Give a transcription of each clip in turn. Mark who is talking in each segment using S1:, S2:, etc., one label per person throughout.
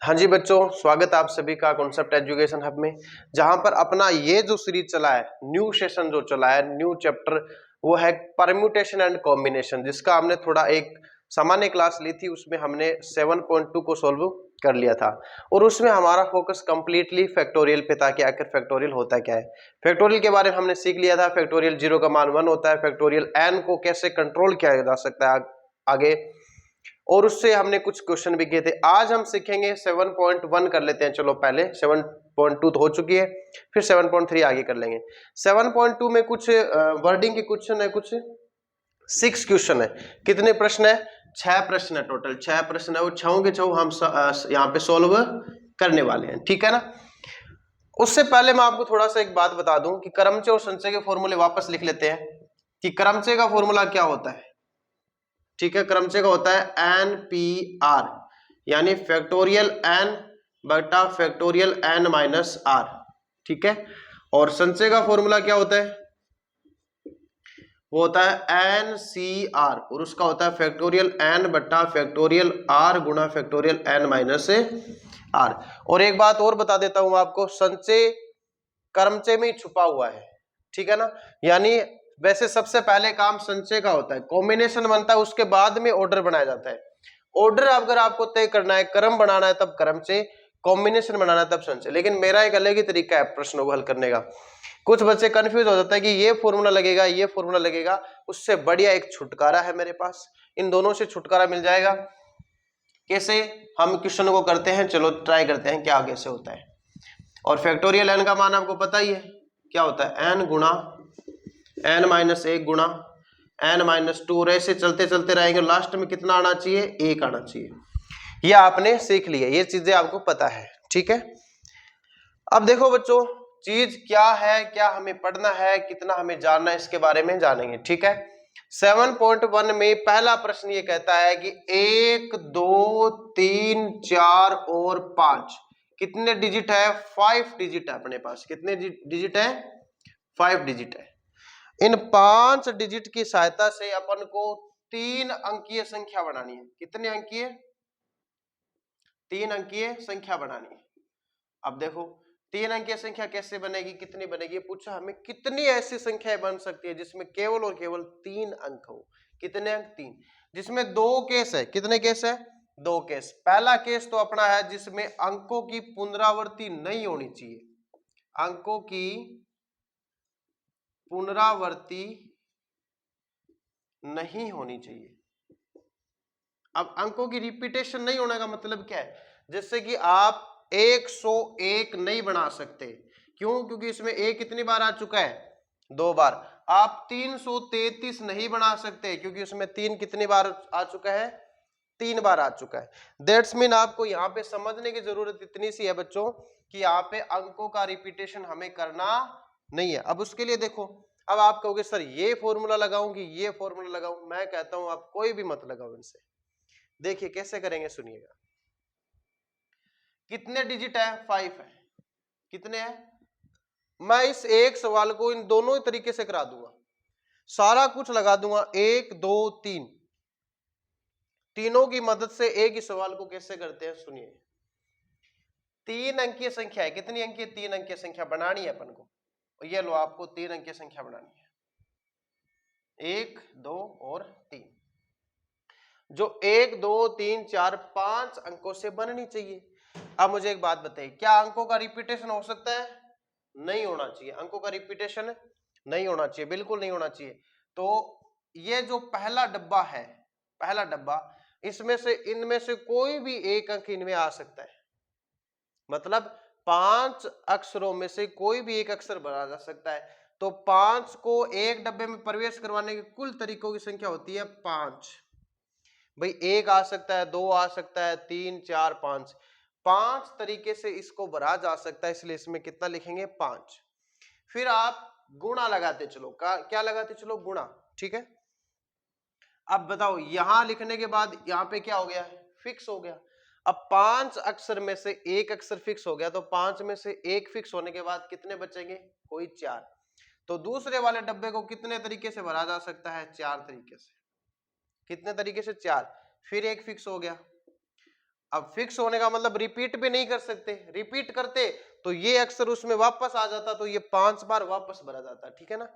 S1: हाँ जी बच्चों, स्वागत है आप सभी का कॉन्सेप्ट एजुकेशन हब में। जहां पर अपना ये जो सीरीज चला है, न्यू सेशन जो चला है, न्यू चैप्टर, वो है परम्यूटेशन एंड कॉम्बिनेशन, जिसका हमने थोड़ा एक सामान्य क्लास ली थी। उसमें हमने 7.2 को सॉल्व कर लिया था और उसमें हमारा फोकस कंप्लीटली फैक्टोरियल पे था कि आखिर फैक्टोरियल होता क्या है। फैक्टोरियल के बारे में हमने सीख लिया था। फैक्टोरियल 0 का मान 1 होता है। फैक्टोरियल n को कैसे कंट्रोल किया जा सकता है आगे, और उससे हमने कुछ क्वेश्चन भी किए थे। आज हम सीखेंगे 7.1 कर लेते हैं। चलो पहले 7.2 तो हो चुकी है, फिर 7.3 आगे कर लेंगे। 7.2 में कुछ वर्डिंग के क्वेश्चन है, कुछ 6 क्वेश्चन है। कितने प्रश्न है? 6 प्रश्न है। टोटल 6 प्रश्न है, वो 6 के 6 हम यहाँ पे सोल्व करने वाले हैं, ठीक है ना। उससे पहले मैं आपको थोड़ा सा एक बात बता दूं कि क्रमचय और संचय के फॉर्मूले वापस लिख लेते हैं कि क्रमचय का फॉर्मूला क्या होता है। ठीक है, क्रमचय का होता है एन पी आर, यानी फैक्टोरियल एन बटा फैक्टोरियल एन माइनस आर, ठीक है। और संचय का फॉर्मूला क्या होता है? वो होता है एन सी आर, और उसका होता है फैक्टोरियल एन बटा फैक्टोरियल आर गुणा फैक्टोरियल एन माइनस आर। और एक बात और बता देता हूं आपको, संचय क्रमचय में ही छुपा हुआ है, ठीक है ना। यानी वैसे सबसे पहले काम संचय का होता है, कॉम्बिनेशन बनता है, उसके बाद में ऑर्डर बनाया जाता है। ऑर्डर अगर आपको तय करना है, क्रम बनाना है तब क्रमचय, कॉम्बिनेशन बनाना है तब संचय। लेकिन मेरा एक अलग ही तरीका है प्रश्नों को हल करने का। कुछ बच्चे कंफ्यूज हो जाता है कि ये फॉर्मूला लगेगा, ये फॉर्मूला लगेगा। उससे बढ़िया एक छुटकारा है मेरे पास, इन दोनों से छुटकारा मिल जाएगा। कैसे हम क्वेश्चन को करते हैं, चलो ट्राई करते हैं क्या कैसे होता है। और फैक्टोरियल एन का मान आपको पता ही है, क्या होता है? एन गुणा एन माइनस 1 गुणा एन माइनस 2, और ऐसे चलते चलते रहेंगे। लास्ट में कितना आना चाहिए? 1 आना चाहिए। ये आपने सीख लिया, ये चीजें आपको पता है, ठीक है। अब देखो बच्चों, चीज क्या है, क्या हमें पढ़ना है, कितना हमें जानना है, इसके बारे में जानेंगे, ठीक है। 7.1 में पहला प्रश्न ये कहता है कि 1 2 3 4 और 5 कितने डिजिट है? 5 डिजिट है अपने पास। कितने डिजिट है? 5 डिजिट है। इन 5 डिजिट की सहायता से अपन को 3 अंकीय संख्या बनानी है। कितने अंकीय? 3 अंकीय संख्या बनानी है। अब देखो 3 अंकीय संख्या कैसे बनेगी, कितनी बनेगी? पूछा हमें कितनी ऐसी संख्याएं बन सकती है जिसमें केवल और केवल 3 अंक हो। कितने अंक? 3। जिसमें 2 केस है। कितने केस है? 2 केस। पहला केस तो अपना है जिसमें अंकों की पुनरावृत्ति नहीं होनी चाहिए। अंकों की पुनरावृत्ति नहीं होनी चाहिए। अब अंकों की रिपीटेशन नहीं होने का मतलब क्या है? जैसे कि आप 101 नहीं बना सकते। क्यों? क्योंकि इसमें एक कितनी बार आ चुका है? 2 बार। आप 333 नहीं बना सकते क्योंकि उसमें 3 कितनी बार आ चुका है? 3 बार आ चुका है। दैट्स मीन आपको यहाँ पे समझने की जरूरत इतनी सी है बच्चों कि यहाँ पे अंकों का रिपीटेशन हमें करना नहीं है। अब उसके लिए देखो, अब आप कहोगे सर ये फॉर्मूला लगाऊं कि ये फॉर्मूला लगाऊं। मैं कहता हूं आप कोई भी मत लगाओ इनसे। देखिए कैसे करेंगे, सुनिएगा। कितने डिजिट है? 5 है। कितने हैं? मैं इस एक सवाल को इन दोनों तरीके से करा दूंगा, सारा कुछ लगा दूंगा। 1 2 3, तीनों की मदद से एक ही सवाल को कैसे करते हैं, सुनिए। 3 अंकीय संख्या है। कितनी अंकीय? 3 अंकीय संख्या बनानी है अपन को। और ये लो, आपको 3 अंकीय संख्या बनानी है, 1 2 और 3, जो 1 2 3 4 5 अंकों से बननी चाहिए। अब मुझे एक बात बताइए, क्या अंकों का रिपीटेशन हो सकता है? नहीं होना चाहिए। अंकों का रिपीटेशन नहीं होना चाहिए, बिल्कुल नहीं होना चाहिए। तो ये जो पहला डब्बा है, पहला डब्बा, इसमें से इनमें से कोई भी एक अंक इनमें आ सकता है। मतलब 5 अक्षरों में से कोई भी एक अक्षर भरा जा सकता है। तो 5 को एक डब्बे में प्रवेश करवाने के कुल तरीकों की संख्या होती है 5। भाई 1 आ सकता है, 2 आ सकता है, 3 4 5, 5 तरीके से इसको भरा जा सकता है। इसलिए इसमें कितना लिखेंगे? 5। फिर आप गुणा लगाते चलो। क्या लगाते चलो? गुणा, ठीक है। अब बताओ, यहां लिखने के बाद यहां पे क्या हो गया? फिक्स हो गया। अब 5 अक्षर में से एक अक्षर फिक्स हो गया, तो 5 में से एक फिक्स होने के बाद कितने बचेंगे? कोई 4। तो दूसरे वाले डब्बे को कितने तरीके से भरा जा सकता है? 4 तरीके से। कितने तरीके से? 4। फिर एक फिक्स हो गया। अब फिक्स होने का मतलब रिपीट भी नहीं कर सकते, रिपीट करते तो ये अक्षर उसमें वापस आ जाता, तो ये 5 बार वापस भरा जाता, ठीक है ना।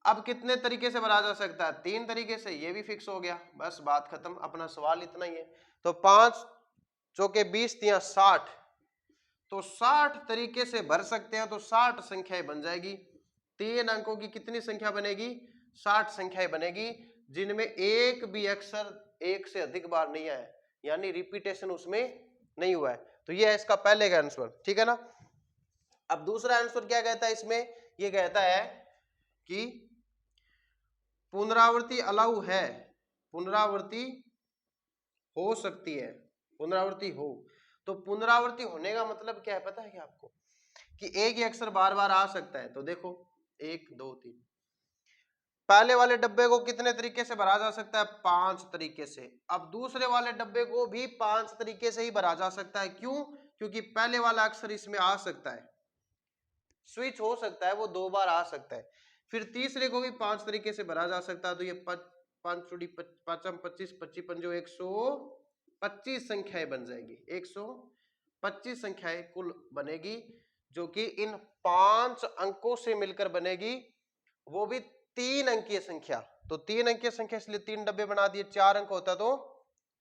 S1: अब कितने तरीके से भरा जा सकता है, 3 तरीके से, ये भी फिक्स हो गया, बस बात खत्म, अपना सवाल इतना ही है। तो 5 चौके 20 या 60, तो 60 तरीके से भर सकते हैं, तो 60 संख्याएं बन जाएगी। 3 अंकों की कितनी संख्या बनेगी, 60 संख्याएं बनेगी, जिनमें एक भी अक्षर एक से अधिक बार नहीं आया, यानी रिपीटेशन उसमें नहीं हुआ है। तो ये है इसका पहले का आंसर, ठीक है ना। अब दूसरा आंसर क्या कहता है इसमें, ये कहता है कि पुनरावृत्ति अलाउ है, पुनरावृत्ति हो सकती है, पुनरावृत्ति हो। तो पुनरावृत्ति होने का मतलब क्या है पता है क्या आपको, कि एक ही अक्षर बार बार आ सकता है। तो देखो 1 2 3, पहले वाले डब्बे को कितने तरीके से भरा जा सकता है, 5 तरीके से। अब दूसरे वाले डब्बे को भी 5 तरीके से ही भरा जा सकता है, क्यों, क्योंकि पहले वाला अक्षर इसमें आ सकता है, स्विच हो सकता है, वो 2 बार आ सकता है। फिर तीसरे को भी 5 तरीके से भरा जा सकता है, तो ये 5 चौड़ी 5 25 25 पंजो 125 संख्याएं बन जाएगी, 125 संख्याएं कुल बनेगी, जो कि इन 5 अंकों से मिलकर बनेगी, वो भी 3 अंकीय संख्या। तो 3 अंकीय संख्या इसलिए 3 डब्बे बना दिए, 4 अंक होता तो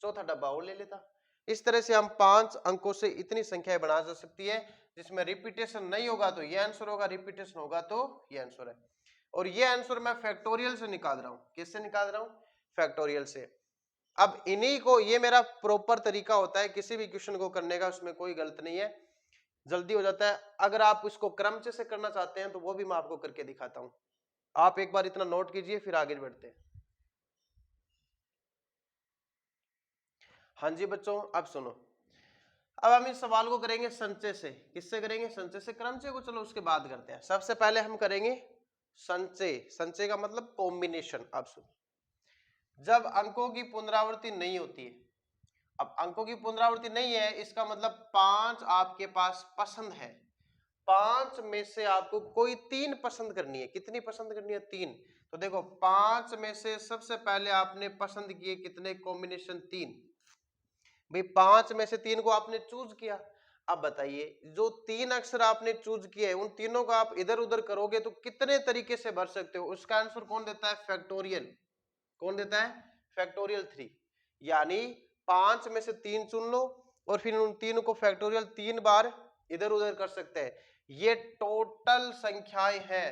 S1: चौथा डब्बा और ले लेता। इस तरह से हम 5 अंकों से इतनी संख्याएं बना जा सकती है, जिसमें रिपीटेशन नहीं होगा तो ये आंसर होगा, रिपीटेशन होगा तो ये आंसर है। और ये आंसर मैं फैक्टोरियल से निकाल रहा हूं, किससे निकाल रहा हूं, फैक्टोरियल से। अब इन्हीं को, ये मेरा प्रॉपर तरीका होता है किसी भी क्वेश्चन को करने का, उसमें कोई गलत नहीं है, जल्दी हो जाता है। अगर आप इसको क्रम से करना चाहते हैं तो वो भी मैं आपको करके दिखाता हूं, आप एक बार इतना नोट कीजिए फिर आगे बढ़ते हैं। हाँ जी बच्चों, अब सुनो, अब हम इस सवाल को करेंगे संचय से। किससे करेंगे, संचय से। क्रमचय को चलो उसके बाद करते हैं, सबसे पहले हम करेंगे संचय। संचय का मतलब कॉम्बिनेशन। अब सुनो, जब अंकों की पुनरावृत्ति नहीं होती है, अब अंकों की पुनरावृत्ति नहीं है, इसका मतलब 5 आपके पास पसंद है, 5 में से आपको कोई 3 पसंद करनी है। कितनी पसंद करनी है, 3। तो देखो 5 में से सबसे पहले आपने पसंद किए कितने, कॉम्बिनेशन 3। भाई 5 में से 3 को आपने चूज किया। अब बताइए, जो 3 अक्षर आपने चूज किए उन तीनों को आप इधर उधर करोगे तो कितने तरीके से भर सकते हो, उसका आंसर कौन देता है, फैक्टोरियल। कौन देता है, फैक्टोरियल 3। यानी 5 में से 3 चुन लो और फिर उन 3 को फैक्टोरियल 3 बार इधर उधर कर सकते हैं। ये टोटल संख्याएं हैं।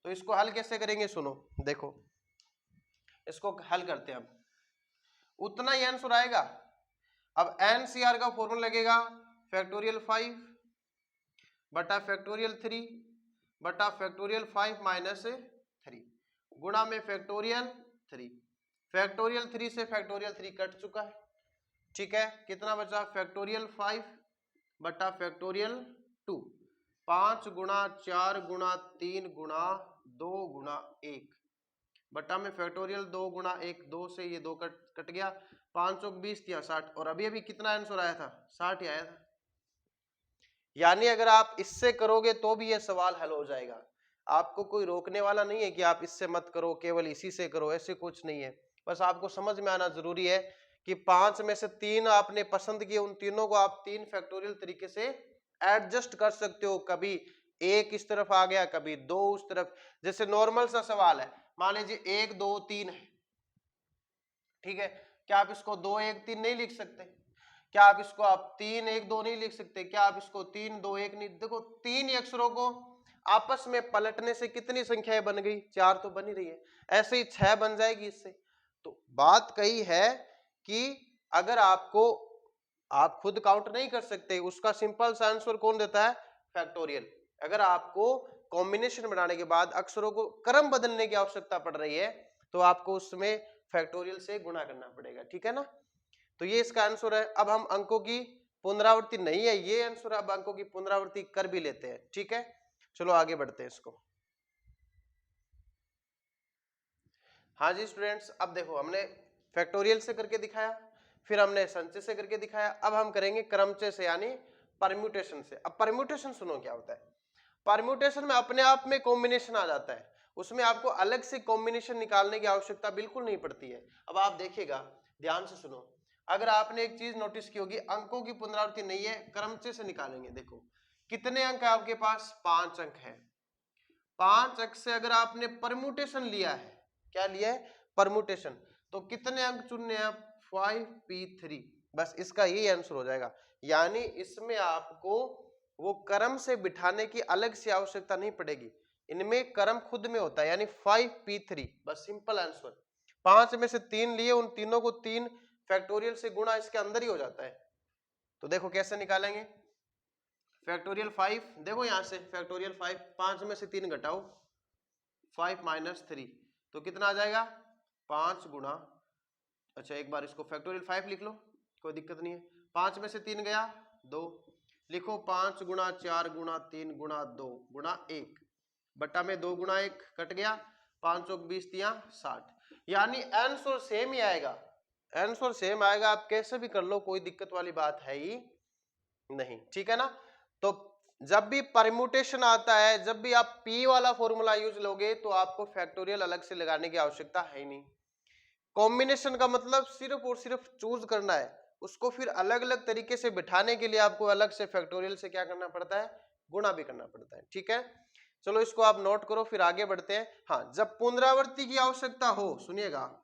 S1: तो इसको हल कैसे करेंगे, सुनो देखो, इसको हल करते हैं। अब उतना ही आंसर आएगा। अब एनसीआर का फॉर्मूला लगेगा फैक्टोरियल 5 बटा फैक्टोरियल 3 बटा फैक्टोरियल 5 माइनस 3 गुणा में फैक्टोरियल 3। फैक्टोरियल 3 से फैक्टोरियल 3 कट चुका है, ठीक है। कितना बचा, फैक्टोरियल 5 बटा फैक्टोरियल 2, 5 गुणा 4 गुणा 3 गुणा 2 गुणा 1 बटा में फैक्टोरियल 2 गुणा 1, 2 से ये 2 कट गया, 5 चौक 20 या 60, और अभी अभी कितना आंसर आया था, 60 ही आया था। यानी अगर आप इससे करोगे तो भी ये सवाल हल हो जाएगा, आपको कोई रोकने वाला नहीं है कि आप इससे मत करो, केवल इसी से करो, ऐसे कुछ नहीं है। बस आपको समझ में आना जरूरी है कि 5 में से 3 आपने पसंद किए, उन तीनों को आप 3 फैक्टोरियल तरीके से एडजस्ट कर सकते हो। कभी एक इस तरफ आ गया, कभी 2 उस तरफ। जैसे नॉर्मल सा सवाल है, मान लीजिए 1 2 3 है, ठीक है, क्या आप इसको 2 1 3 नहीं लिख सकते, क्या आप इसको आप 3 1 2 नहीं लिख सकते, क्या आप इसको 3 2 1 नहीं। देखो 3 ही अक्षरों को आपस में पलटने से कितनी संख्याएं बन गई, 4 तो बन ही रही है, ऐसे ही 6 बन जाएगी इससे। तो बात कही है कि अगर आपको, आप खुद काउंट नहीं कर सकते, उसका सिंपल सा आंसर कौन देता है, फैक्टोरियल। अगर आपको कॉम्बिनेशन बनाने के बाद अक्षरों को क्रम बदलने की आवश्यकता पड़ रही है तो आपको उसमें फैक्टोरियल से गुणा करना पड़ेगा, ठीक है ना। तो ये इसका आंसर है। अब हम अंकों की पुनरावृत्ति नहीं है ये आंसर, अब अंकों की पुनरावृत्ति कर भी लेते हैं, ठीक है। चलो आगे बढ़ते हैं इसको। हाँ जी स्टूडेंट्स, अब देखो हमने फैक्टोरियल से करके दिखाया, फिर हमने संचय से करके दिखाया, अब हम करेंगे क्रमचय से यानी परम्यूटेशन से। अब परम्यूटेशन सुनो क्या होता है। परम्यूटेशन में अपने आप में कॉम्बिनेशन आ जाता है, उसमें आपको अलग से कॉम्बिनेशन निकालने की आवश्यकता बिल्कुल नहीं पड़ती है। अब आप देखिएगा, ध्यान से सुनो, अगर आपने एक चीज नोटिस की होगी, अंकों की पुनरावृत्ति नहीं है, क्रमचय से निकालेंगे। देखो कितने अंक है आपके पास, 5 अंक है। 5 अंक से अगर आपने परम्यूटेशन लिया है, क्या लिया है, परम्यूटेशन, तो कितने अंक चुनने हैं, 5p3, बस इसका यही आंसर हो जाएगा। यानी इसमें आपको वो क्रम से बिठाने की अलग से आवश्यकता नहीं पड़ेगी, इनमें क्रम खुद में होता है, यानी 5p3, बस सिंपल आंसर। 5 में से 3 लिए, उन तीनों को 3 फैक्टोरियल से गुणा इसके अंदर ही हो जाता है। तो देखो कैसे निकालेंगे, फैक्टोरियल 5, देखो यहां से फैक्टोरियल 5, 5 में से 3 घटाओ, 5 माइनस 3, तो कितना आ जाएगा, 5 गुणा, अच्छा एक बार इसको फैक्टोरियल 5 लिख लो, कोई दिक्कत नहीं है। 5 में से 3 गया 2, लिखो 5 गुणा 4 गुणा 3 गुणा 2 गुणा 1, बट्टा में 2 गुणा 1 कट गया, 5 चौक 20 तिया 60, यानी आंसर सेम ही आएगा, आंसर सेम आएगा, आप कैसे भी कर लो, कोई दिक्कत वाली बात है ही नहीं, ठीक है ना। तो जब भी परम्यूटेशन आता है, जब भी आप p वाला फॉर्मूला यूज लोगे, तो आपको फैक्टोरियल अलग से लगाने की आवश्यकता है ही नहीं। कॉम्बिनेशन का मतलब सिर्फ और सिर्फ चूज करना है, उसको फिर अलग अलग तरीके से बिठाने के लिए आपको अलग से फैक्टोरियल से क्या करना पड़ता है, गुणा भी करना पड़ता है, ठीक है। चलो इसको आप नोट करो, फिर आगे बढ़ते हैं। हाँ, जब पुनरावृत्ति की आवश्यकता हो, सुनिएगा,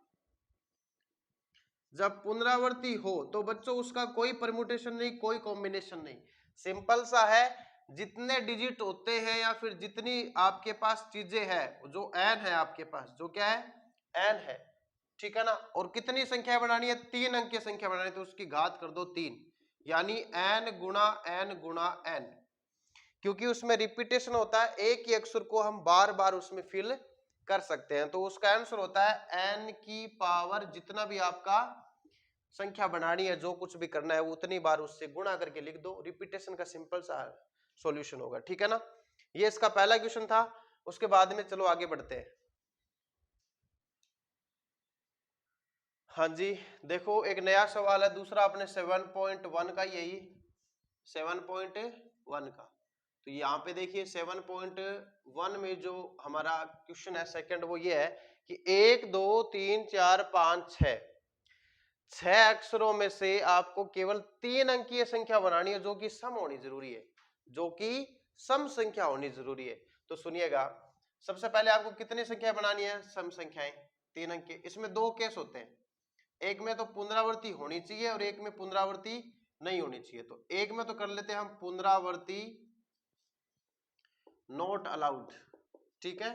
S1: जब पुनरावृत्ति हो तो बच्चों उसका कोई परम्यूटेशन नहीं, कोई कॉम्बिनेशन नहीं, सिंपल सा है, जितने डिजिट होते हैं या फिर जितनी आपके पास चीजें हैं, जो n है आपके पास, जो क्या है, n है, ठीक है ना, और कितनी संख्या बनानी है, 3 अंक की संख्या बनानी है, तो उसकी घात कर दो 3, यानी n गुणा n गुणा n, क्योंकि उसमें रिपीटेशन होता है, एक ही अक्षर को हम बार बार उसमें फिल कर सकते हैं, तो उसका आंसर होता है n की पावर, जितना भी आपका संख्या बनानी है, जो कुछ भी करना है, वो उतनी बार उससे गुणा करके लिख दो, रिपीटेशन का सिंपल सा सॉल्यूशन होगा, ठीक है ना। ये इसका पहला क्वेश्चन था। उसके बाद में चलो आगे बढ़ते हैं। हाँ जी, देखो एक नया सवाल है, दूसरा अपने 7.1 का, यही 7.1 का, तो यहाँ पे देखिए 7.1 में जो हमारा क्वेश्चन है सेकंड, वो ये है कि 1 2 3 4 5 6 अक्षरों में से आपको केवल 3 अंकीय संख्या बनानी है, जो कि सम होनी जरूरी है, जो कि सम संख्या होनी जरूरी है। तो सुनिएगा, सबसे पहले आपको कितनी संख्या बनानी है, सम संख्याएं 3 अंक के। इसमें 2 केस होते हैं, एक में तो पुनरावृत्ति होनी चाहिए और एक में पुनरावृत्ति नहीं होनी चाहिए। तो एक में तो कर लेते हैं हम पुनरावृत्ति नॉट अलाउड, ठीक है,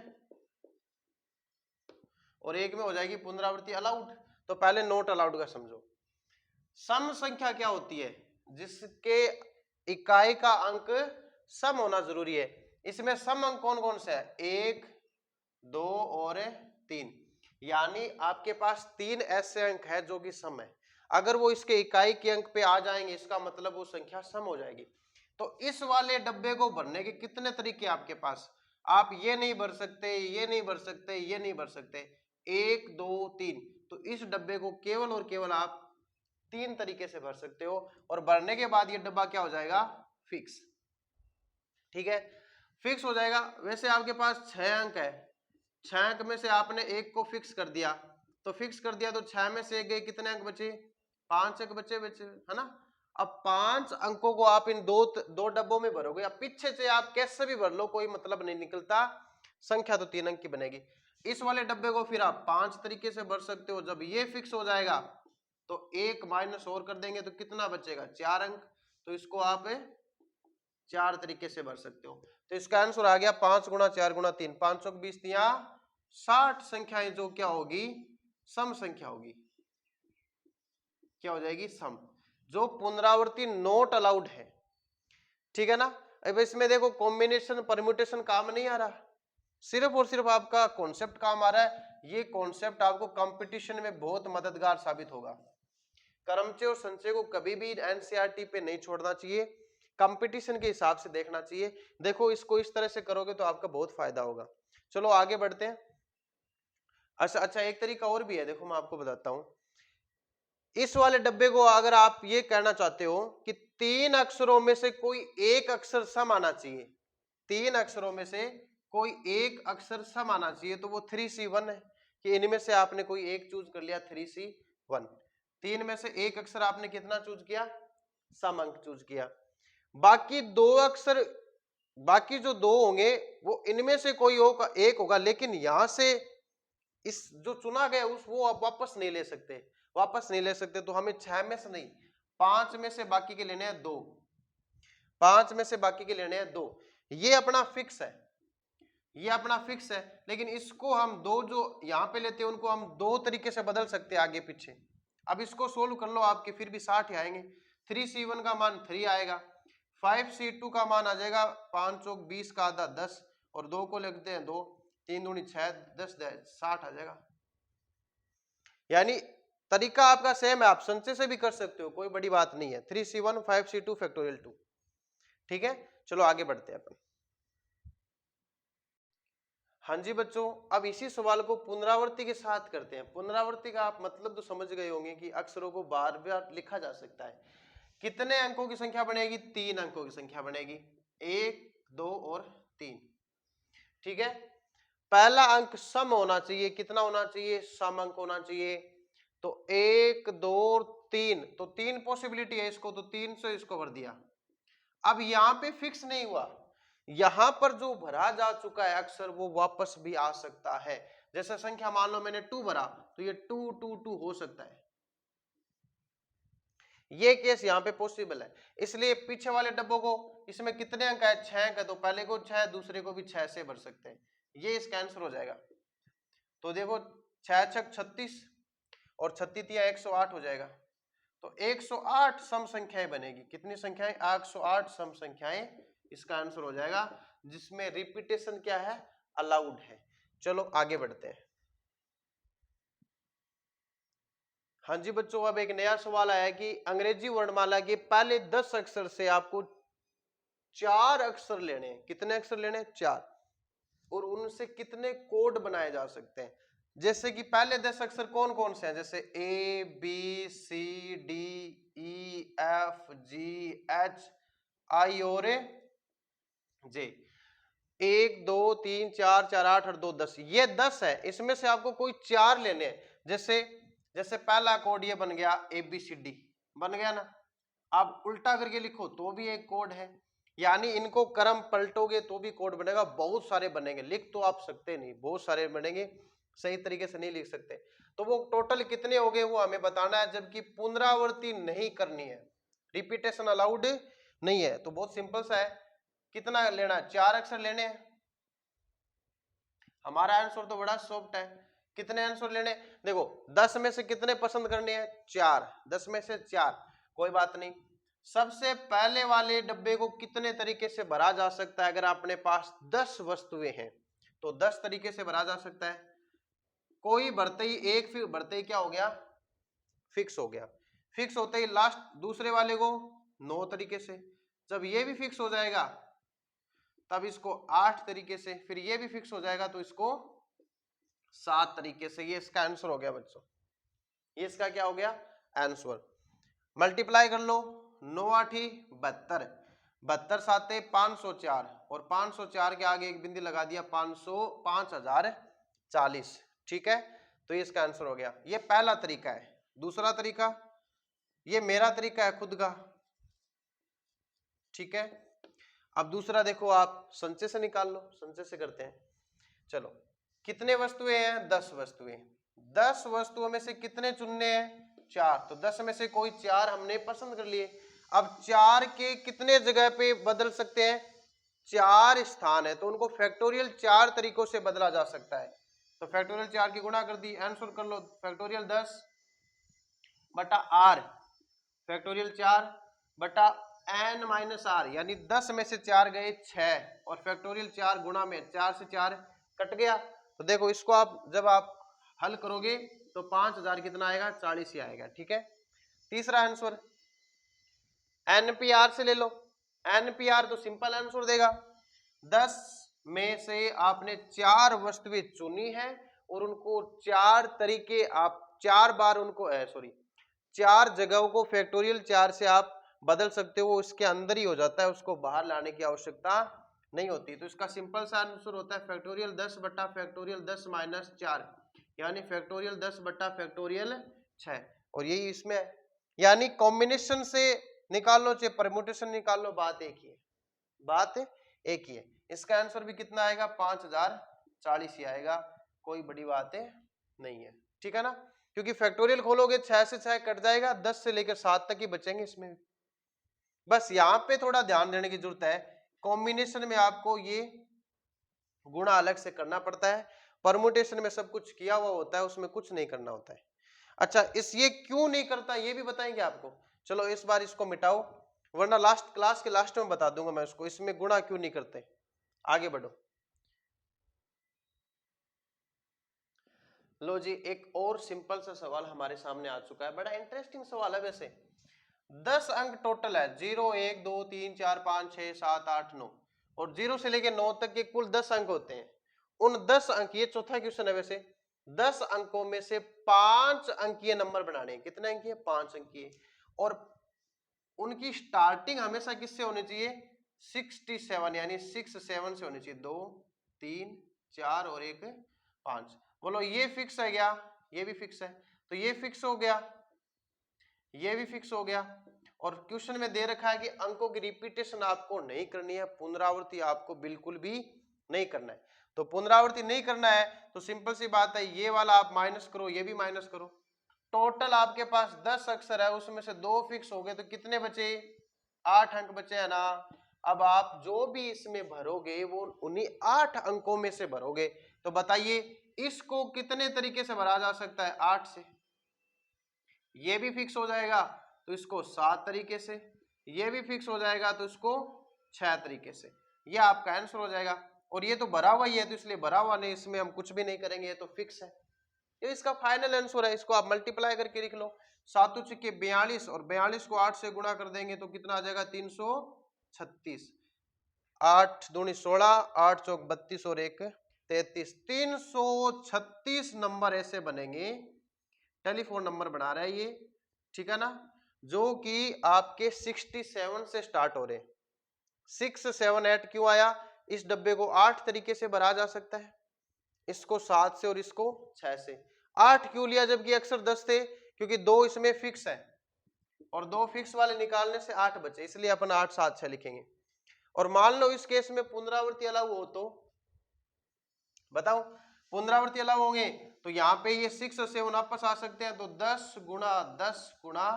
S1: और एक में हो जाएगी पुनरावृत्ति अलाउड। तो पहले नॉट अलाउड का समझो। सम संख्या क्या होती है, जिसके इकाई का अंक सम होना जरूरी है। इसमें सम अंक कौन कौन से है, 1 2 और 3, यानी आपके पास 3 ऐसे अंक है जो कि सम है। अगर वो इसके इकाई के अंक पे आ जाएंगे, इसका मतलब वो संख्या सम हो जाएगी। तो इस वाले डब्बे को भरने के कितने तरीके आपके पास, आप ये नहीं भर सकते, ये नहीं भर सकते, ये नहीं भर सकते, 1 2 3, तो इस डब्बे को केवल और केवल आप 3 तरीके से भर सकते हो, और भरने के बाद ये डब्बा क्या हो जाएगा, फिक्स, ठीक है, फिक्स हो जाएगा। वैसे आपके पास 6 अंक है, 6 अंक में से आपने एक को फिक्स कर दिया, तो फिक्स कर दिया तो 6 में से गए, कितने अंक बचे, 5 अंक बचे है ना। अब 5 अंकों को आप इन दो डब्बों में भरोगे, अब पीछे से आप कैसे भी भर लो, कोई मतलब नहीं निकलता, संख्या तो 3 अंक की बनेगी। इस वाले डब्बे को फिर आप 5 तरीके से भर सकते हो। जब ये फिक्स हो जाएगा तो एक माइनस और कर देंगे, तो कितना बचेगा, 4 अंक, तो इसको आप 4 तरीके से भर सकते हो। तो इसका आंसर आ गया 5 गुणा 4 गुणा 3, 5 चौक 20 तिया 60 संख्याएं, जो क्या होगी, सम संख्या होगी, क्या हो जाएगी, सम, जो पुनरावृत्ति नॉट अलाउड है, ठीक है ना। अब इसमें देखो कॉम्बिनेशन परम्यूटेशन काम नहीं आ रहा, सिर्फ और सिर्फ आपका कॉन्सेप्ट काम आ रहा है। ये कॉन्सेप्ट आपको कंपटीशन में बहुत मददगार साबित होगा। क्रमचय और संचय को कभी भी एनसीईआरटी पे नहीं छोड़ना चाहिए, कंपटीशन के हिसाब से देखना चाहिए। देखो इसको इस तरह से करोगे तो आपका बहुत फायदा होगा। चलो आगे बढ़ते हैं। अच्छा, एक तरीका और भी है, देखो मैं आपको बताता हूं। इस वाले डब्बे को अगर आप ये कहना चाहते हो कि 3 अक्षरों में से कोई एक अक्षर सम आना चाहिए, 3 अक्षरों में से कोई एक अक्षर सम आना चाहिए, तो वो 3C1 है, कि इनमें से आपने कोई एक चूज कर लिया, 3C1। 3 में से एक अक्षर आपने कितना चूज किया, सम अंक चूज किया। बाकी दो अक्षर, बाकी जो दो होंगे वो इनमें से कोई होगा, एक होगा, लेकिन यहां से इस जो चुना गया उस वो आप वापस नहीं ले सकते, वापस नहीं ले सकते। तो हमें 6 में से नहीं 5 में से बाकी के लेने हैं 2, 5 में से बाकी के लेने हैं 2। ये अपना फिक्स है, ये अपना फिक्स है, लेकिन इसको हम दो जो यहां पे लेते हैं उनको हम दो तरीके से बदल सकते हैं आगे पीछे। अब इसको सोल्व कर लो आपके फिर भी 60 ही आएंगे। 3C1 का मान 3 आएगा, 5C2 का मान आ जाएगा 5 चौक 20 का आधा 10, और 2 को लिखते हैं 2, 3 दूनी 6, 10 60 आ जाएगा। यानी तरीका आपका सेम है, आप संचय से भी कर सकते हो, कोई बड़ी बात नहीं है। 3C1 5C2 फैक्टोरियल 2, ठीक है। चलो आगे बढ़ते हैं अपन। हाँ जी बच्चों, अब इसी सवाल को पुनरावृत्ति के साथ करते हैं। पुनरावृत्ति का आप मतलब तो समझ गए होंगे कि अक्षरों को बार बार लिखा जा सकता है। कितने अंकों की संख्या बनेगी, 3 अंकों की संख्या बनेगी, 1 2 और 3, ठीक है। पहला अंक सम होना चाहिए, कितना होना चाहिए, सम अंक होना चाहिए। तो 1 2 3, तो 3 पॉसिबिलिटी है इसको, तो 3 से इसको भर दिया। अब यहां पे फिक्स नहीं हुआ, यहां पर जो भरा जा चुका है अक्षर वो वापस भी आ सकता है। जैसे संख्या मान लो मैंने 2 भरा, तो ये 2 2 2 हो सकता है, ये केस यहां पे पॉसिबल है। इसलिए पीछे वाले डब्बों को, इसमें कितने अंक है, 6 अंक है, तो पहले को 6 दूसरे को भी 6 से भर सकते हैं, ये इसका आंसर हो जाएगा। तो देखो 6 6 36 और 36 108 हो जाएगा। तो 108 सम संख्याएं बनेगी। कितनी संख्याएं, 108 सम संख्याएं इसका आंसर हो जाएगा, जिसमें रिपीटेशन क्या है, अलाउड है। चलो आगे बढ़ते हैं। हाँ जी बच्चों, अब एक नया सवाल आया कि अंग्रेजी वर्णमाला के पहले 10 अक्षर से आपको 4 अक्षर लेने हैं। कितने अक्षर लेने हैं, 4, और उनसे कितने कोड बनाए जा सकते हैं। जैसे कि पहले 10 अक्षर कौन कौन से हैं, जैसे A B C D E F G H I और जे। 1 2 3 4 4 8 और 2 10, ये 10 है, इसमें से आपको कोई 4 लेने हैं। जैसे जैसे पहला कोड ये बन गया ABCD, बन गया ना। आप उल्टा करके लिखो तो भी एक कोड है, यानी इनको क्रम पलटोगे तो भी कोड बनेगा। बहुत सारे बनेंगे, लिख तो आप सकते नहीं, बहुत सारे बनेंगे, सही तरीके से नहीं लिख सकते। तो वो टोटल कितने हो गए वो हमें बताना है, जबकि पुनरावृत्ति नहीं करनी है, रिपीटेशन अलाउड नहीं है। तो बहुत सिंपल सा है, कितना लेना है, 4 अक्षर लेने हैं। हमारा आंसर तो बड़ा सॉफ्ट है, कितने आंसर लेने, देखो 10 में से कितने पसंद करने हैं, 4, 10 में से 4, कोई बात नहीं। सबसे पहले वाले डब्बे को कितने तरीके से भरा जा सकता है, अगर अपने पास 10 वस्तुएं हैं तो 10 तरीके से भरा जा सकता है। कोई भरते ही एक, फिर भरते ही क्या हो गया, फिक्स हो गया। फिक्स होते ही लास्ट दूसरे वाले को 9 तरीके से, जब ये भी फिक्स हो जाएगा तब इसको 8 तरीके से, फिर ये भी फिक्स हो जाएगा तो इसको 7 तरीके से। ये इसका आंसर हो गया बच्चों, ये इसका क्या हो गया, आंसर। मल्टीप्लाई कर लो, 9 8 72, 72 7 504, और 504 के आगे एक बिंदी लगा दिया, 5040, ठीक है। तो ये इसका आंसर हो गया। ये पहला तरीका है। दूसरा तरीका, ये मेरा तरीका है खुद का, ठीक है। अब दूसरा देखो, आप संचय से निकाल लो, संचय से करते हैं। चलो कितने वस्तुएं हैं, 10 वस्तुएं, 10 वस्तुओं में से कितने चुनने हैं, 4, तो 10 में से कोई 4 हमने पसंद कर लिए। अब 4 के कितने जगह पे बदल सकते हैं, 4 स्थान है, तो उनको फैक्टोरियल 4 तरीकों से बदला जा सकता है। तो फैक्टोरियल 4 की गुणा कर दी, आंसर कर लो, फैक्टोरियल 10 बटा r, फैक्टोरियल 4 बटा n माइनस आर, यानी 10 में से 4 गए 6, और फैक्टोरियल 4 गुणा में 4 से 4 कट गया। तो देखो इसको आप जब आप हल करोगे तो 5000 कितना आएगा, 40 ही आएगा, ठीक है। तीसरा आंसर NPR से ले लो, NPR तो सिंपल आंसर देगा। 10 में से आपने 4 वस्तुएं चुनी है और उनको 4 तरीके, आप 4 बार उनको 4 जगहों को फैक्टोरियल 4 से आप बदल सकते हो, इसके अंदर ही हो जाता है, उसको बाहर लाने की आवश्यकता नहीं होती। तो इसका सिंपल सा आंसर होता है फैक्टोरियल 10 बटा फैक्टोरियल 10 माइनस 4, यानी फैक्टोरियल 10 बटा फैक्टोरियल 6। और यही इसमें है। यानी कॉम्बिनेशन से निकाल लो चाहे परम्यूटेशन निकाल लो, बात एक ही है, बात एक ही है। इसका आंसर भी कितना आएगा, 5040 ही आएगा, कोई बड़ी बात नहीं है, ठीक है ना। क्योंकि फैक्टोरियल खोलोगे 6 से 6 कट जाएगा, 10 से लेकर 7 तक ही बचेंगे इसमें। बस यहाँ पे थोड़ा ध्यान देने की जरूरत है, कॉम्बिनेशन में आपको ये गुणा अलग से करना पड़ता है, परमुटेशन में सब कुछ किया हुआ होता है, उसमें कुछ नहीं करना होता है। अच्छा, इस ये क्यों नहीं करता ये भी बताएंगे आपको। चलो इस बार इसको मिटाओ, वरना लास्ट क्लास के लास्ट में बता दूंगा मैं उसको, इसमें गुणा क्यों नहीं करते। आगे बढ़ो। लो जी, एक और सिंपल सा सवाल हमारे सामने आ चुका है, बड़ा इंटरेस्टिंग सवाल है वैसे। 10 अंक टोटल है, 0 1 2 3 4 5 6 7 8 9, और 0 से लेकर 9 तक के कुल 10 अंक होते हैं। उन 10 अंक, ये चौथा क्वेश्चन है वैसे, 10 अंकों में से 5 अंकीय नंबर बनाने हैं। कितने अंकीय, 5 अंकीय, और उनकी स्टार्टिंग हमेशा किससे होनी चाहिए, 67, यानी 6 7 से होनी चाहिए, 2 3 4 और 1 5। बोलो ये फिक्स है क्या, ये भी फिक्स है, तो ये फिक्स हो गया, ये भी फिक्स हो गया। और क्वेश्चन में दे रखा है कि अंकों की रिपीटेशन आपको नहीं करनी है, पुनरावृत्ति आपको बिल्कुल भी नहीं करना है। तो पुनरावृत्ति नहीं करना है तो सिंपल सी बात है, ये वाला आप माइनस करो, ये भी माइनस करो। टोटल आपके पास 10 अक्षर है, उसमें से 2 फिक्स हो गए, तो कितने बचे, 8 अंक बचे है ना। अब आप जो भी इसमें भरोगे वो उन्हीं 8 अंकों में से भरोगे। तो बताइए इसको कितने तरीके से भरा जा सकता है, 8 से। ये भी फिक्स हो जाएगा तो इसको 7 तरीके से, ये भी फिक्स हो जाएगा तो इसको 6 तरीके से, ये आपका आंसर हो जाएगा। और ये तो भरा हुआ ही है तो इसलिए भरा हुआ नहीं, इसमें हम कुछ भी नहीं करेंगे, ये तो फिक्स है, ये इसका फाइनल आंसर है। इसको आप मल्टीप्लाई करके लिख लो, 7 चुके 42, और 42 को 8 से गुणा कर देंगे तो कितना आ जाएगा, 336। 8 दूनी 16, 8 चौक 32 और 1 33, 336 नंबर ऐसे बनेंगे, टेलीफोन नंबर बना रहा है ये, ठीक है ना, जो कि आपके 67 से स्टार्ट हो रहे हैं। 6 7 8 क्यों आया, इस डब्बे को 8 तरीके से भरा जा सकता है, इसको 7 से और इसको 6 से। 8 क्यों लिया जबकि अक्सर 10 थे, क्योंकि 2 इसमें फिक्स है और 2 फिक्स वाले निकालने से 8 बचे, इसलिए अपन 8 7 6 लिखेंगे। और मान लो इस केस में पुनरावृत्ति अलाउ हो तो बताओ, पुनरावृत्ति अलाउ होंगे तो यहाँ पे ये 6 और 7 वापस आ सकते हैं, तो 10 गुणा 10 गुणा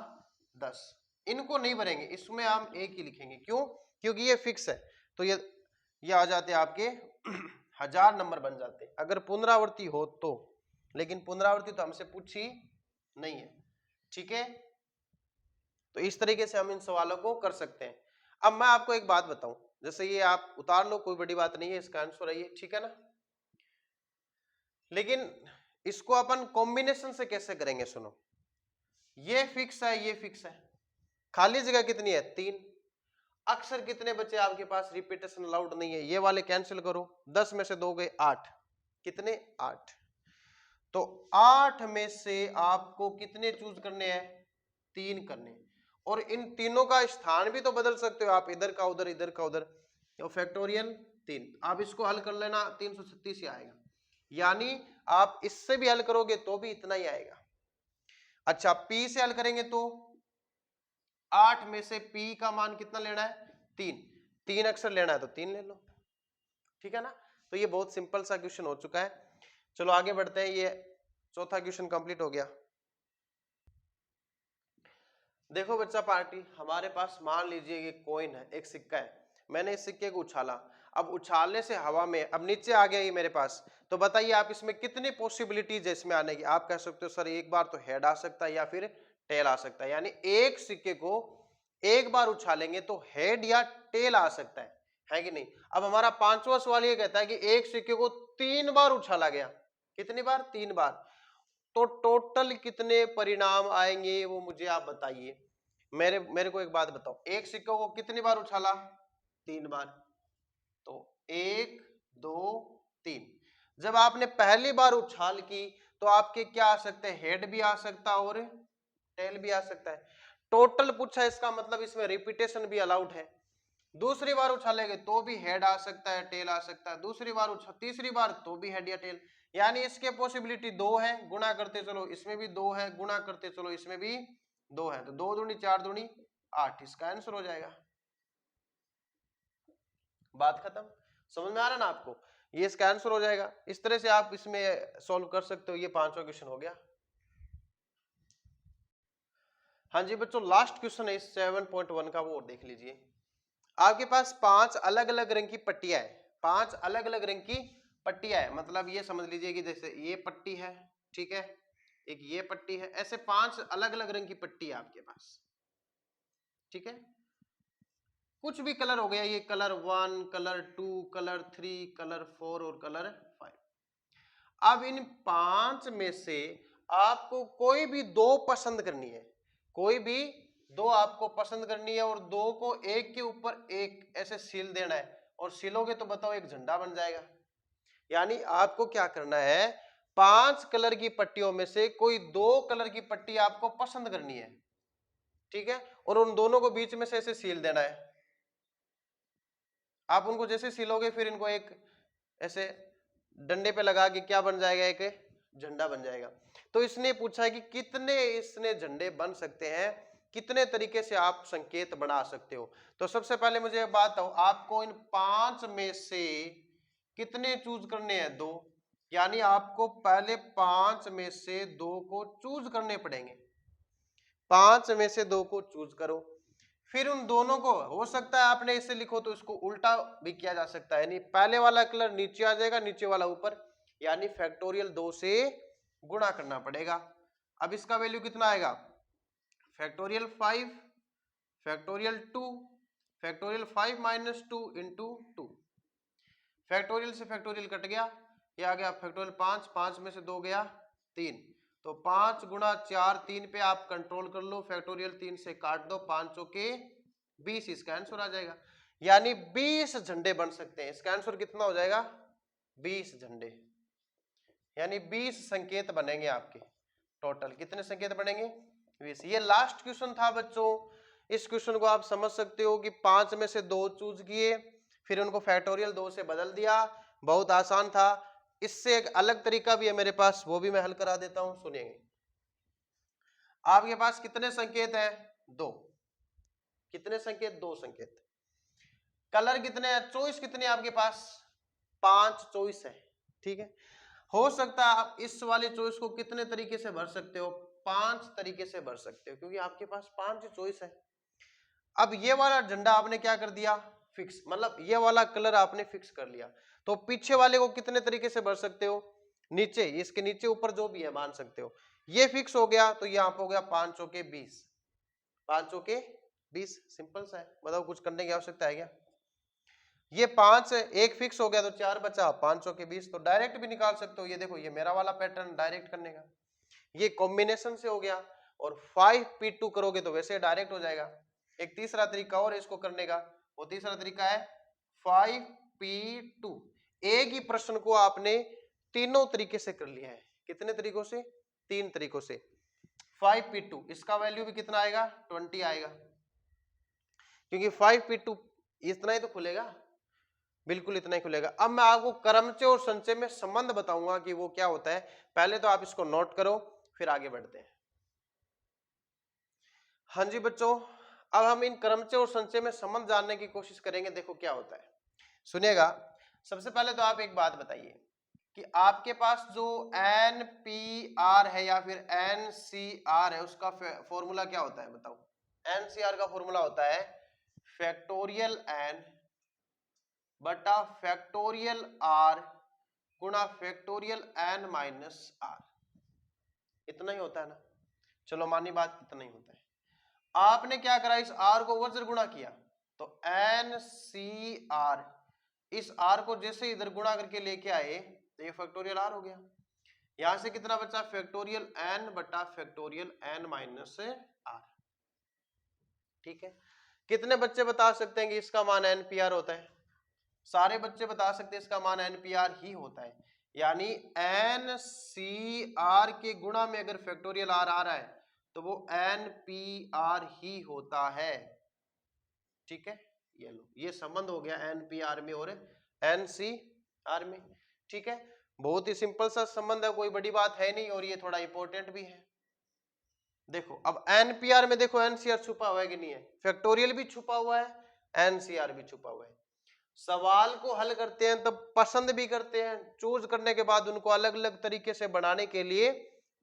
S1: 10, इनको नहीं भरेंगे, इसमें हम एक ही लिखेंगे। क्यों, क्योंकि ये फिक्स है, तो ये आ जाते हैं आपके 1000 नंबर बन जाते हैं अगर पुनरावृत्ति हो तो। लेकिन पुनरावृत्ति तो हमसे पूछी नहीं है, ठीक है। तो इस तरीके से हम इन सवालों को कर सकते हैं। अब मैं आपको एक बात बताऊं, जैसे ये आप उतार लो, कोई बड़ी बात नहीं है, इसका आंसर है ये, ठीक है ना। लेकिन इसको अपन कॉम्बिनेशन से कैसे करेंगे, सुनो, ये फिक्स है, ये फिक्स है, खाली जगह कितनी है, 3, अक्षर कितने बचे आपके पास, रिपीटेशन अलाउड नहीं है, ये वाले कैंसिल करो, 10 में से 2 गए 8, कितने 8, तो 8 में से आपको कितने चूज करने हैं, 3 करने, और इन तीनों का स्थान भी तो बदल सकते हो आप, इधर का उधर, इधर का उधर, तो फैक्टोरियल 3, आप इसको हल कर लेना, 336 ही आएगा, यानी आप इससे भी हल करोगे तो भी इतना ही आएगा। अच्छा, पी से हल करेंगे तो 8 में से पी का मान कितना लेना है, 3 अक्षर लेना है तो 3 ले लो, ठीक है ना। तो ये बहुत सिंपल सा क्वेश्चन हो चुका है। चलो आगे बढ़ते हैं, ये चौथा क्वेश्चन कंप्लीट हो गया। देखो बच्चा पार्टी, हमारे पास मान लीजिए ये कॉइन है, एक सिक्का है, मैंने इस सिक्के को उछाला, अब उछालने से हवा में अब नीचे आ गया ये मेरे पास, तो बताइए आप इसमें कितनी पॉसिबिलिटीज है इसमें आने की। आप कह सकते हो सर एक बार तो हेड आ सकता है या फिर टेल आ सकता है, यानी एक सिक्के को एक बार उछालेंगे तो हेड या टेल आ सकता है कि नहीं। अब हमारा 5वां सवाल ये कहता है कि एक सिक्के को 3 बार उछाला गया, कितनी बार, 3 बार, तो टोटल कितने परिणाम आएंगे वो मुझे आप बताइए। मेरे को एक बात बताओ, एक सिक्के को कितनी बार उछाला, 3 बार, तो 1 2 3, जब आपने पहली बार उछाल की तो आपके क्या आ सकते हैं, हेड भी आ सकता है और टेल भी आ सकता है। टोटल पूछा, इसका मतलब इसमें रिपीटेशन भी अलाउड है। दूसरी बार उछालेंगे तो भी हेड आ सकता है, टेल आ सकता है, दूसरी बार तीसरी बार तो भी हेड या टेल, यानी इसके पॉसिबिलिटी 2 है, गुणा करते चलो इसमें भी 2 है, गुणा करते चलो इसमें भी 2 है, तो 2 दूनी 4 दूनी 8, इसका आंसर हो जाएगा। बात खत्म। समझ में आ रहा ना आपको? ये इसका आंसर हो जाएगा। इस तरह से आप इसमें सॉल्व कर सकते हो। ये पांचवा क्वेश्चन हो गया। हाँ जी बच्चों, लास्ट क्वेश्चन है इस 7.1 का, वो और देख लीजिए। आपके पास 5 अलग अलग रंग की पट्टियां है, 5 अलग अलग रंग की पट्टियां है, मतलब ये समझ लीजिए कि जैसे ये पट्टी है, ठीक है, एक ये पट्टी है, ऐसे 5 अलग अलग रंग की पट्टी है आपके पास, ठीक है। कुछ भी कलर हो गया, ये कलर 1, कलर 2, कलर 3, कलर 4 और कलर 5। अब इन 5 में से आपको कोई भी 2 पसंद करनी है, कोई भी 2 आपको पसंद करनी है, और 2 को एक के ऊपर एक ऐसे सील देना है, और सीलोगे तो बताओ एक झंडा बन जाएगा। यानी आपको क्या करना है, 5 कलर की पट्टियों में से कोई 2 कलर की पट्टी आपको पसंद करनी है, ठीक है, और उन दोनों को बीच में से ऐसे सील देना है। आप उनको जैसे सीलोगे फिर इनको एक ऐसे डंडे पे लगा के क्या बन जाएगा, एक झंडा बन जाएगा। तो इसने पूछा है कि कितने इसने झंडे बन सकते हैं, कितने तरीके से आप संकेत बना सकते हो। तो सबसे पहले मुझे बात बताओ, आपको इन 5 में से कितने चूज करने हैं, 2, यानी आपको पहले 5 में से 2 को चूज करने पड़ेंगे। 5 में से 2 को चूज करो, फिर उन दोनों को, हो सकता है आपने इसे लिखो तो इसको उल्टा भी किया जा सकता है, यानी पहले वाला कलर नीचे आ जाएगा, नीचे वाला ऊपर, यानी फैक्टोरियल 2 से गुणा करना पड़ेगा। अब इसका वैल्यू कितना आएगा, factorial 5, factorial 2, factorial 5 minus 2 into 2, factorial से फैक्टोरियल कट गया, ये आ गया फैक्टोरियल 5, 5 में से 2 गया 3, तो 5 गुणा 4, 3 पे आप कंट्रोल कर लो, फैक्टोरियल 3 से काट दो, 5 चौके 20, इसका आंसर आ जाएगा। यानी 20 झंडे बन सकते हैं। इसका आंसर कितना हो जाएगा, 20 झंडे, यानी 20 संकेत बनेंगे आपके। टोटल कितने संकेत बनेंगे, 20। ये लास्ट क्वेश्चन था बच्चों। इस क्वेश्चन को आप समझ सकते हो कि 5 में से 2 चूज किए, फिर उनको फैक्टोरियल 2 से बदल दिया, बहुत आसान था। इससे एक अलग तरीका भी है मेरे पास, वो भी मैं हल करा देता हूं, सुनिए। आपके पास कितने संकेत हैं, 2। कितने संकेत, 2 संकेत। कलर कितने हैं, चॉइस कितने आपके पास, 5 चॉइस है, ठीक है। हो सकता है आप इस वाले चॉइस को कितने तरीके से भर सकते हो, 5 तरीके से भर सकते हो, क्योंकि आपके पास 5 चॉइस है। अब ये वाला झंडा आपने क्या कर दिया, फिक्स, मतलब ये वाला कलर आपने फिक्स कर लिया, तो पीछे वाले को कितने तरीके से भर सकते हो, नीचे, इसके नीचे ऊपर जो भी है मान सकते हो। ये फिक्स हो गया, तो यहाँ पे हो गया 5 चौके 20, 5 चौके 20, सिंपल सा है, बताओ कुछ करने की आवश्यकता है क्या। ये 5 एक फिक्स हो गया, तो 4 बचा, 5 चौके 20, तो डायरेक्ट भी निकाल सकते हो। ये देखो, ये मेरा वाला पैटर्न डायरेक्ट करने का, ये कॉम्बिनेशन से हो गया, और 5p2 करोगे तो वैसे डायरेक्ट हो जाएगा। एक तीसरा तरीका और इसको करने का, वो तीसरा तरीका है 5p2। एक ही प्रश्न को आपने तीनों तरीके से कर लिया है। कितने तरीकों से, 3 तरीकों से। 5p2 इसका वैल्यू भी कितना आएगा, 20 आएगा, क्योंकि 5p2 इतना ही तो खुलेगा, बिल्कुल इतना ही खुलेगा। अब मैं आपको क्रमचय और संचय में संबंध बताऊंगा कि वो क्या होता है। पहले तो आप इसको नोट करो, फिर आगे बढ़ते हैं। हाँ जी बच्चों, अब हम इन क्रमचय और संचय में संबंध जानने की कोशिश करेंगे। देखो क्या होता है, सुनिएगा। सबसे पहले तो आप एक बात बताइए कि आपके पास जो NPR है या फिर NCR है, उसका फॉर्मूला क्या होता है, बताओ। NCR का फॉर्मूला होता है फैक्टोरियल N बटा फैक्टोरियल R गुणा फैक्टोरियल N माइनस R। इतना ही होता है ना, चलो मानी बात, इतना ही होता है। आपने क्या करा, इस R को वज्र गुणा किया, तो NCR, इस R को जैसे इधर गुणा करके लेके आए तो ये फैक्टोरियल R हो गया। यहां से कितना बचा, फैक्टोरियल N बटा फैक्टोरियल N माइनस R, ठीक है। कितने बच्चे बता सकते हैं कि इसका मान NPR होता है, सारे बच्चे बता सकते हैं इसका मान NPR ही होता है। यानी NCR के गुणा में अगर फैक्टोरियल R आ रहा है तो वो NPR ही होता है, ठीक है। ये लो, ये संबंध हो गया NPR में और NCR में, ठीक है। बहुत ही सिंपल सा संबंध है, कोई बड़ी बात है नहीं, और ये थोड़ा इंपॉर्टेंट भी है। देखो अब एनपीआर में देखो एनसीआर छुपा हुआ है कि नहीं है, फैक्टोरियल भी छुपा हुआ है, एनसीआर भी छुपा हुआ है। सवाल को हल करते हैं तब पसंद भी करते हैं, चूज करने के बाद उनको अलग अलग तरीके से बनाने के लिए,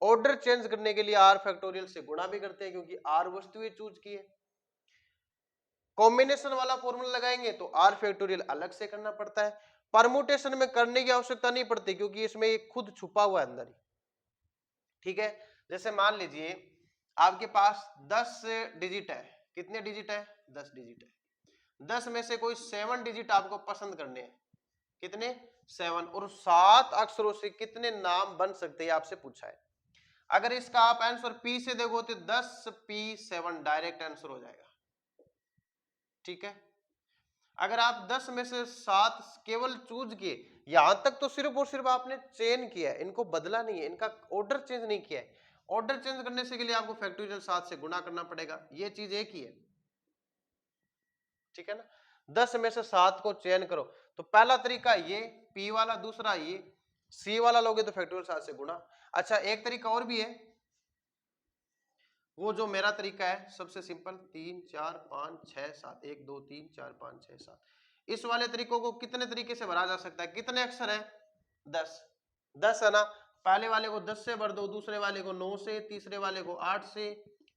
S1: ऑर्डर चेंज करने के लिए आर फैक्टोरियल से गुणा भी करते हैं, क्योंकि आर वस्तुएं चूज की है। कॉम्बिनेशन वाला फॉर्मूला लगाएंगे तो आर फैक्टोरियल अलग से करना पड़ता है, परमुटेशन में करने की आवश्यकता नहीं पड़ती, क्योंकि इसमें एक खुद छुपा हुआ है अंदर ही। ठीक है, जैसे मान लीजिए आपके पास 10 डिजिट है, कितने डिजिट है, 10 डिजिट है, 10 में से कोई 7 डिजिट आपको पसंद करने हैं, कितने, 7, और 7 अक्षरों से कितने नाम बन सकते हैं आपसे पूछा है। अगर इसका आप आंसर पी से देखो तो 10p7 डायरेक्ट आंसर हो जाएगा। ठीक है, अगर आप 10 में से 7 केवल चूज किए, यहां तक तो सिर्फ और सिर्फ आपने चेंज किया है, इनको बदला नहीं है, इनका ऑर्डर चेंज नहीं किया है। ऑर्डर चेंज करने से के लिए आपको फैक्टोरियल 7 से गुणा करना पड़ेगा, ये चीज एक ही है। ठीक है ना, 10 में से 7 को चयन करो, तो पहला तरीका ये पी वाला, दूसरा ये सी वाला लोगे तो फैक्टोरियल 7 से गुणा। अच्छा एक तरीका और भी है, वो जो मेरा तरीका है सबसे सिंपल, 3 4 5 6 7, 1 2 3 4 5 6 7, इस वाले तरीकों को कितने तरीके से भरा जा सकता है, कितने अक्षर है, 10, 10 है ना, पहले वाले को 10 से भर दो, दूसरे वाले को 9 से, तीसरे वाले को 8 से,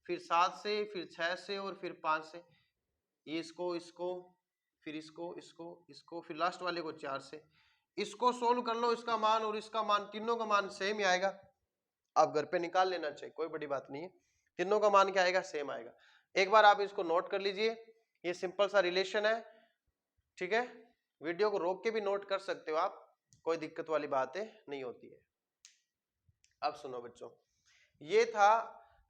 S1: फिर 7 से, फिर 6 से, और फिर 5 से, ये इसको इसको, फिर इसको इसको इसको, फिर लास्ट वाले को 4 से। इसको सोल्व कर लो, इसका मान और इसका मान, तीनों का मान सेम ही आएगा, आप घर पे निकाल लेना चाहिए, कोई बड़ी बात नहीं है, तीनों का मान क्या आएगा, सेम आएगा। एक बार आप इसको नोट कर लीजिए, ये सिंपल सा रिलेशन है। ठीक है, वीडियो को रोक के भी नोट कर सकते हो आप, कोई दिक्कत वाली बातें नहीं होती है। अब सुनो बच्चों, ये था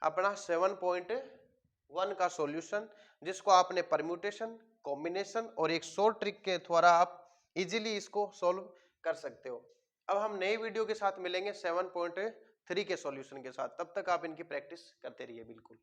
S1: अपना 7.1 का सॉल्यूशन, जिसको आपने परम्यूटेशन, कॉम्बिनेशन और एक शॉर्ट ट्रिक के द्वारा आप इजीली इसको सॉल्व कर सकते हो। अब हम नई वीडियो के साथ मिलेंगे 7.3 के सॉल्यूशन के साथ, तब तक आप इनकी प्रैक्टिस करते रहिए बिल्कुल।